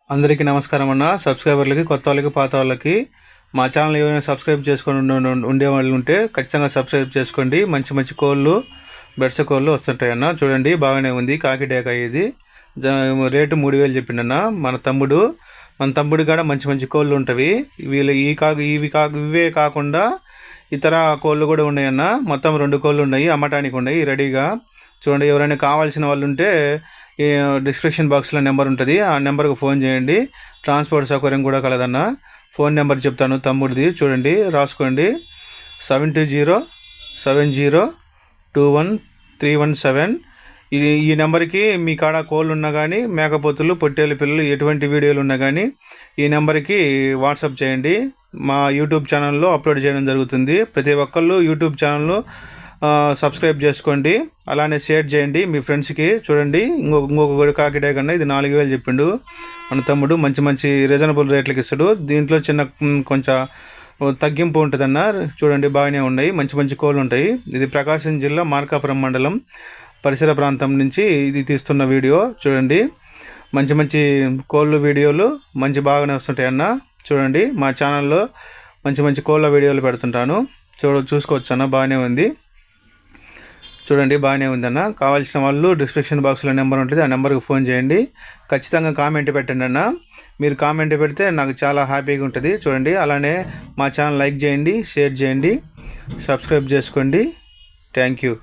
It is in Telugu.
అందరికీ నమస్కారం అన్న. సబ్స్క్రైబర్లకి, కొత్త వాళ్ళకి, పాత వాళ్ళకి మా ఛానల్ ఎవరైనా సబ్స్క్రైబ్ చేసుకొని ఉండే వాళ్ళు ఉంటే ఖచ్చితంగా సబ్స్క్రైబ్ చేసుకోండి. మంచి మంచి కోళ్ళు, బెడ్స కోళ్ళు వస్తుంటాయి అన్న. చూడండి, బాగానే ఉంది. కాకి డేక ఇది రేటు 3000 చెప్పిండన్న మన తమ్ముడు కాడ మంచి మంచి కోళ్ళు ఉంటవి. వీళ్ళు ఇవే కాకుండా ఇతర కోళ్ళు కూడా ఉన్నాయన్న. మొత్తం 2 కోళ్ళు ఉన్నాయి, అమ్మటానికి ఉన్నాయి రెడీగా. చూడండి, ఎవరైనా కావాల్సిన వాళ్ళు ఉంటే డిస్క్రిప్షన్ బాక్స్లో నెంబర్ ఉంటుంది, ఆ నెంబర్కి ఫోన్ చేయండి. ట్రాన్స్పోర్ట్ సౌకర్యం కూడా కలదన్న. ఫోన్ నెంబర్ చెప్తాను తమ్ముడిది, చూడండి రాసుకోండి. 7207021317. ఈ నెంబర్కి మీ కాడ కోళ్ళు ఉన్నా కానీ, మేకపోతులు, పొట్టేలు పిల్లలు ఎటువంటి వీడియోలు ఉన్నా కానీ ఈ నెంబర్కి వాట్సాప్ చేయండి. మా యూట్యూబ్ ఛానల్లో అప్లోడ్ చేయడం జరుగుతుంది. ప్రతి ఒక్కళ్ళు యూట్యూబ్ ఛానల్లో సబ్స్క్రైబ్ చేసుకోండి, అలానే షేర్ చేయండి మీ ఫ్రెండ్స్కి. చూడండి, ఇంకొక కాకిడే కన్నా ఇది 4000 చెప్పిండు మన తమ్ముడు. మంచి మంచి రీజనబుల్ రేట్లకి ఇస్తాడు. దీంట్లో కొంచెం తగ్గింపు ఉంటుందన్న. చూడండి, బాగానే ఉన్నాయి, మంచి మంచి కోళ్ళు ఉంటాయి. ఇది ప్రకాశం జిల్లా మార్కాపురం మండలం పరిసర ప్రాంతం నుంచి ఇది తీస్తున్న వీడియో. చూడండి, మంచి మంచి కోళ్ళు వీడియోలు బాగానే వస్తుంటాయి అన్న. చూడండి, మా ఛానల్లో మంచి మంచి కోళ్ళ వీడియోలు పెడుతుంటాను. చూసుకోవచ్చు అన్న, బాగానే ఉంది. చూడండి, బాగానే ఉందన్న. కావాల్సిన వాళ్ళు డిస్క్రిప్షన్ బాక్స్లో నెంబర్ ఉంటుంది, ఆ నెంబర్కి ఫోన్ చేయండి. ఖచ్చితంగా కామెంట్ పెట్టండి అన్న. మీరు కామెంట్ పెడితే నాకు చాలా హ్యాపీగా ఉంటుంది. చూడండి, అలానే మా ఛానల్ లైక్ చేయండి, షేర్ చేయండి, సబ్స్క్రైబ్ చేసుకోండి. Thank you.